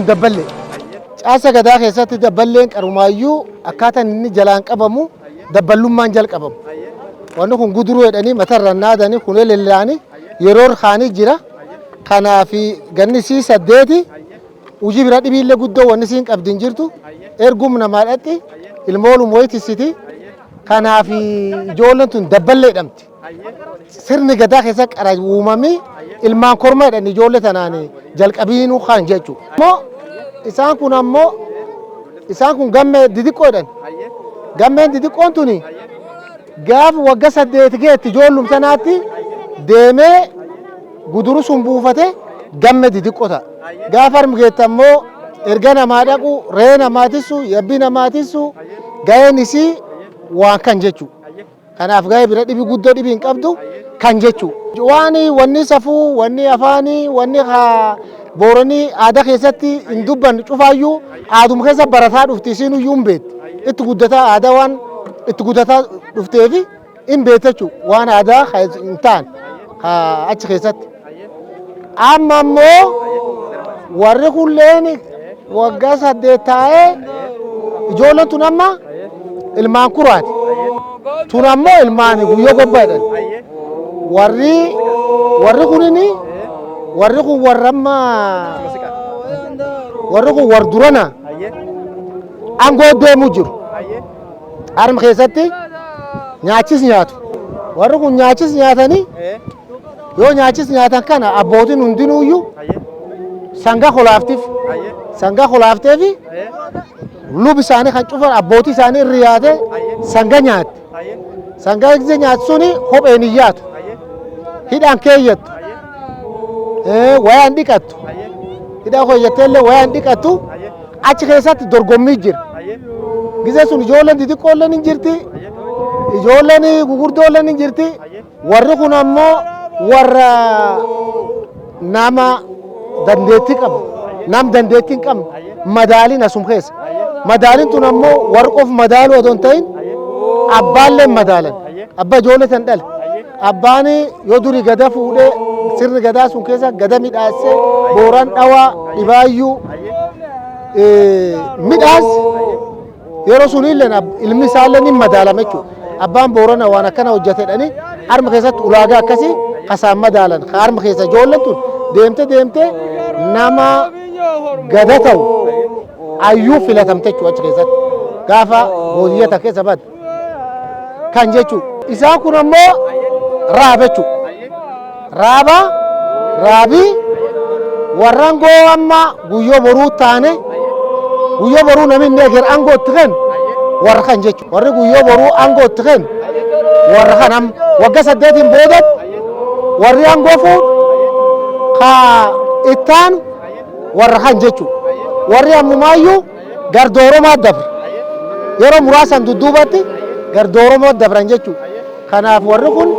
دبلة أسا كذا خيسات دبلة كرمايو أكاتا نني جلان كبامو دبلوم مان جل كبام وانو كن قدروا يعني مثلا نادني كنول اللاني يرور خاني جرا كنا في جنسي سديتي وجي برادي بيله قدو ونسين كابدين جرتو إرجوم نمارتي المول مويتي سيتي كنا في جولن دبلة دمتي سرني كذا خيسات أراج ومامي ilmaan kormaa dhan ijoollee tanaani jalqabiinuu kan jechu mo isaan kun ammoo isaan kun gammee didiqoodhan gammeen didiqoon tuni gaaf wagga 8 geetti ijoollum sanaatti deemee guduru sun buufate gamme didiqota gaaf harmi geetti ammoo erga namaa dhaqu ree namaatissu yabbi namaatissu ga'een isii waan kan jechu kanaaf ga'ee bira dhibi guddoo dhibi hin qabdu kan jechu waani wanni safuu wanni afaanii wanni booranii aadaa keessatti hin dubban cufaayyuu aaduma keessa barataa dhufti isiin iyyuu hin beekti itti guddataa aadaa waan itti guddataa dhufteefi hin beektachu waan aadaa hin ta'an achi keessatti amma ammoo warri kulleen waggaa 8 taa'ee ijoolleen tun amma ilmaan kuraati tun ammoo ilmaan guyyoo gobbaadhan warri kunini warri kun warramma warri kun war durana angoo deemu jiru harma keessatti nyaachis nyaatu warri kun nyaachis nyaatanii yoo nyaachis nyaatan kana abbootiin hundinuuyyuu sanga holaafteefi lubi isaanii kan cufan abbootii isaanii irri yaate sanga nyaatti sanga eegzee nyaatu suni kopheen iyyaatu hidhaan keeyyattu wayaan dhiqattu hidhaa keeyyatteellee wayaan dhiqattu achi keessatti dorgommii jira gizee sun ijoolleen xixiqqoolleen hin jirti ijoolleen gugurdoolleen hin jirti warri kun ammoo warra nama dandeettii qabu nam dandeettii hin qabne madaaliin asum keessa madaaliin tun ammoo warri qof madaaluu otoo hin ta'in abbaalleen madaalan abbaa ijoollee tan dhale abbaani yoo durii gada fuudhee sirni gadaa sun keessa gada midhaasee booraan dhawaa dhibaayyuu midhaas yeroo sunillee ilmi isaallee ni madaalame jechuudha abbaan boorana waan akkana hojjetedhani harma keessatti ulaagaa akkasii kasaan madaalan harma keessa ijoolleen tun deemte nama gada ta'u ayyuu filatamte jechuudha achi keessatti gaafa boodiyyata keessa bad kan jechuudha isaan kun ammoo raabechu raabii warran goo amma guyyoo boruu taane guyyoo boruu namni eger angootti kan warra kan jechu warri guyyoo boruu angootti kan warra kanam wagga 8 boodat warri angoo fuud ka ittaan warra kan jechu warri ammumaayyuu gardooromaa dabre yeroo muraasan dudduubatti gardooromaa dabran jechu kanaaf warri kun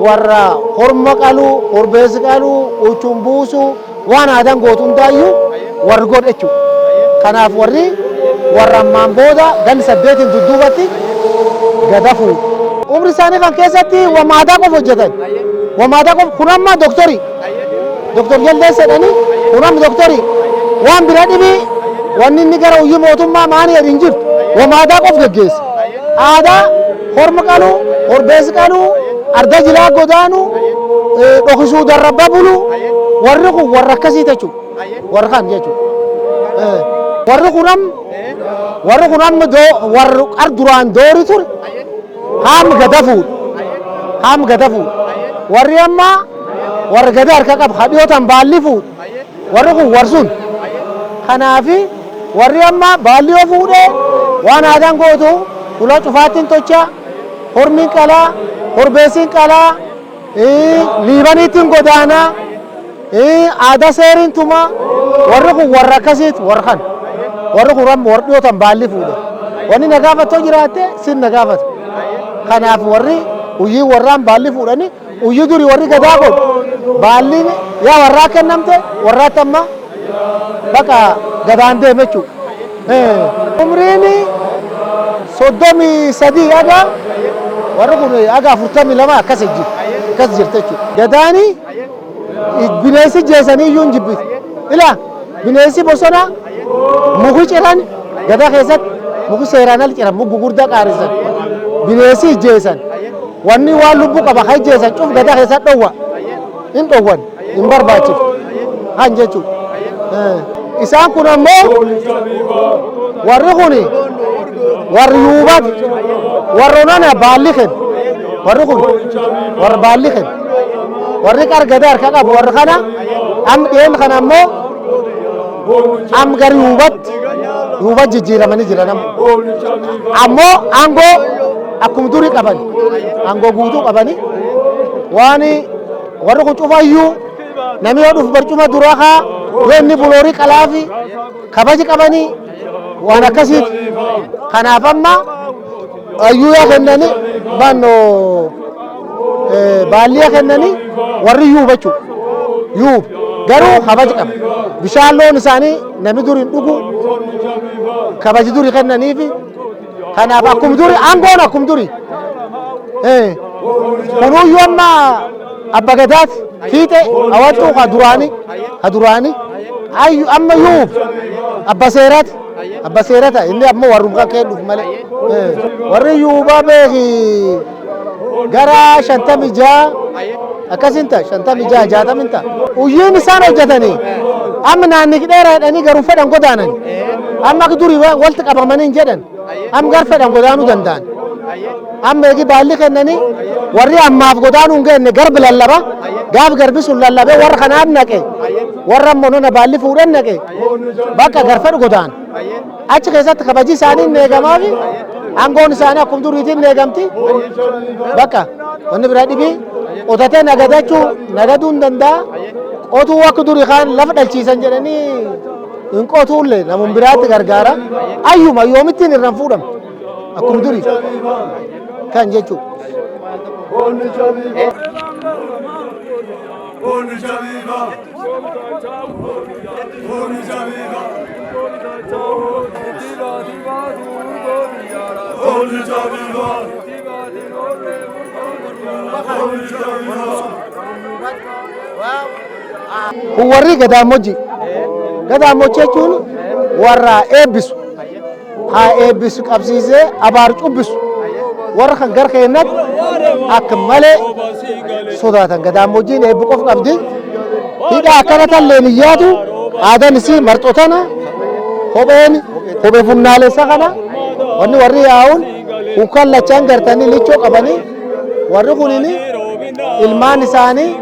warra horma qalu horbees qalu uchumbuusu waan aadan gootu hundaayyuu warri godhechu kanaaf warri warra ammaan booda gan 8 dudduubatti gadafu umri isaanii kan keessatti wamaadaa qof hojjetan wamaadaa qof kun amma doktori jaldees jedhani kun amma doktori waan bira dhibii wanni inni gara hojii mootummaa maanii hin jirtu wamaadaa qof geggeessa aadaa horma qalu horbees qalu arda jilaa godaanu dhokisuu darrabba bulu warri kun warra akkasii jechuudha warra kan jechuudha warri kun amma warri duraan doori ture haam gada fuudha warri amma warra gada harka qabu hadhiyootan baalli fuudha warri kun warsun kanaafi warri amma baalli yoo fuudhee waan aadaan gootu kula cufaattiin tocha hormiin qalaa horbeesiin qalaa liibaniitiin godaanaa aadaa seeriin tuma warri kun warra akkasiiti warra kan warri kun warra dhiyootan baalli fuudhe wanni na gaafatoo jiraatte sin na gaafata kanaaf warri uyyii warraan baalli fuudhani uyyii durii warri gadaa godhu baalli yaa warraa kennamte warraatti amma baqa gadaan deeme jechuudha umriin 33 aga warri kun aga 42 akkas jirte jechuudha gadaani bineensi jeesanii iyyuu hin jibbiti. Ilaa bineensi bosona muki ciran gadaa keessatti muki seeraan al ciran muki gurguddaa qaarisan bineensi jeesan wanni waan lubbuu qaba haa jeesan cuf gadaa keessatti dhowwa hin dhowwan hin barbaachiftu haan jechuudha. Isaan kun ammoo warri kuni warri yuubat warri onana baalli kennu warri kun warri baalli kennu warri qargada harka qabu warri kana am dhiyeen kana ammoo am gar yuubat jijjiiramanii jiran ammoo aangoo akkuma durii qaban aangoo guutuu qabanii waan warri kun cufayyuu namni yoo dhufu barcuma duraa haa yoo inni buloorii qalaafi kabaji qabanii waan akkasiiti. Kanaaf amma ayyuu yaa kennanii baannoo baalliya kennanii warri yuubachuu yuub garuu kabaji qaba. Bishaan loon isaanii namni durii dhugu kabaji durii kennaniifi kanaaf akkuma durii aangoon akkuma durii kunuyyuu amma abba gadaati fiite hawattuu ka duraanii ayyu amma yuub abba seerata inni amma warrum kan kee dhufu malee warri yuubaa beeki gara 56 akkasin ta'a 56 60 ta'a uyyiin isaan hojjetanii amma naanni dheeraa jedhanii garuu fedhan godaanan amma akka durii walitti qabamanii hin jedhan amma gar fedhan godaanuu danda'an amma eegi baalli kennanii warri ammaaf godaanuu hin geenye garbi lallaba gaaf garbi sun lallabee warra kanaaf naqe warra ammoo nona baalli fuudhan naqe bakka gar fedhu godaan achi keessatti kabaji isaanii hin eegamaafi aangoon isaanii akkuma duriitiin hin eegamti bakka wanni biraa dhibii qotatee nagaduu hin danda'a qotuu akka durii kaan lafa dhalchiisan jedhanii hin qotuullee namun biraatti gargaara ayyuma yoomittiin irraan fuudhamu akkuma durii kan jechuudha. Warri gadaamoji jechuun warra eebbisu haa eebbisu qabsiisee abaar cubbisu warra kan gar keennatti akka malee sodaatan gadaamojiin eebbi qof qabdi hidha akkana talleen iyyaatu aadan isii marxotana kophee funnaalessa kana wanni warri yaa'uun kun kan lachaan gartanii lichoo qabanii warri kunini ilmaan isaanii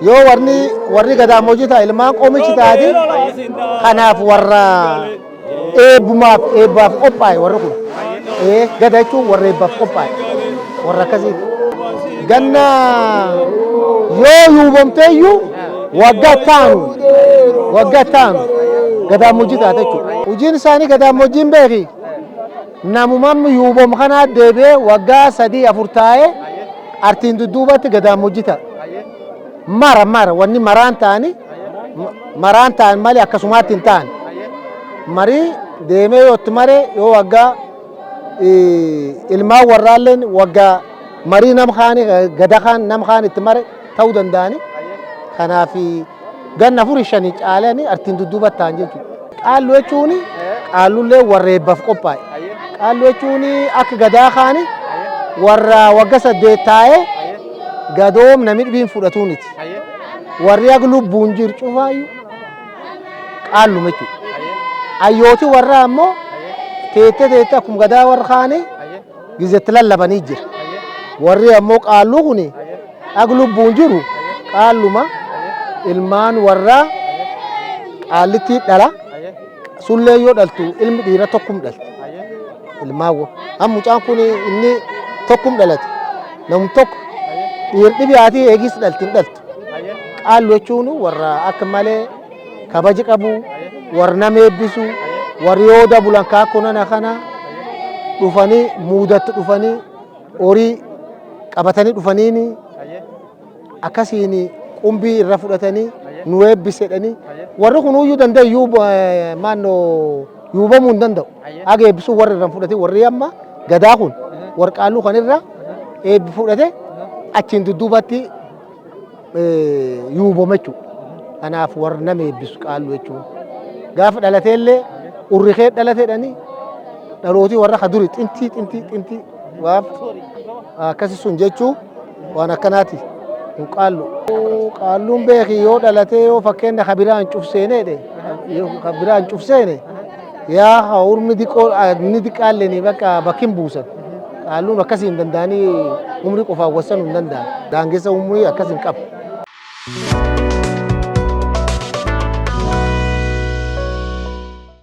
yoo warri gadaamoji ta'a ilmaan qoomichi taati kanaaf warra eebbaaf qophaa'e warri kun gada jechuun warra eebbaaf qophaa'e warra akkasiiti. Ganna yoo yuubamteeyyuu waggaa taanu gadaamoji taate jechuudha. Hojiin isaanii gadaamojiin beeki namumamni yuubam kanaa deebi'ee waggaa 3-4 taa'ee artiin dudduubatti gadaamoji ta'a. Mara wanni maraan ta'an malee akkasumaatti hin ta'an marii deemee yoo itti maree yoo waggaa ilmaan warraalleen waggaa marii nam kaanii gada kaan nam kaan itti mare ta'uu danda'ani kanaaf ganna 4-5 caalanii artiin dudduubatti ta'an jechuudha. Qaallu jechuun qaallullee warra eebbaaf qophaa'e qaallu jechuun akka gadaa kaanii warra waggaa 8 taa'ee gadoom namni dhibiin fudhatuuniti warri akka lubbuun jiru cufaayyuu qaalluma jechuudha. Ayyooti warra ammoo teettee akkuma gadaa warra kaanii gizetti lallabanii jira. Warri ammoo qaalluu kuni akka lubbuun jiru qaalluma ilmaan warra qaallitti dhala sullee yoo dhaltu ilmi dhiira tokkum dhalti ilmaawwa amma mucaan kun inni tokkum dhalate namni tokko dhiir dhibiyaatii eegis dhaltiin dhaltu qaallu jechuun warra akka malee kabaji qabu warra nama eebbisu warri yoo dabulan kaakkonana kana dhufanii muudatti dhufanii horii qabatanii dhufaniini akkasiin qumbii irra fudhatanii nu eebbisedhanii warri kunuyyuu danda'u yuubamuu hin danda'u aga eebbisuu warri irraan fudhate warri amma gadaa kun warri qaalluu kan irra eebbi fudhate achiin dudduubatti yuubome jechuudha. Kanaaf warra nama eebbisu qaallu jechuudha. Gaafa dhalatee illee urrikee dhalateedhani dhalootii warra kaduri xintii waaf akkasi sun jechuun waan akkanaati hin qaallu. Qaalluun beeki yoo dhalatee yoo fakkeenya kabiraan cufseenedhe kabiraan cufseene yaa haurmi ni diqaalleen bakka bakkin buusan. Qaalluun akkasii hin danda'anii umrii qofaan wassanuu hin danda'an. Daangessa umrii akkasii hin qabu.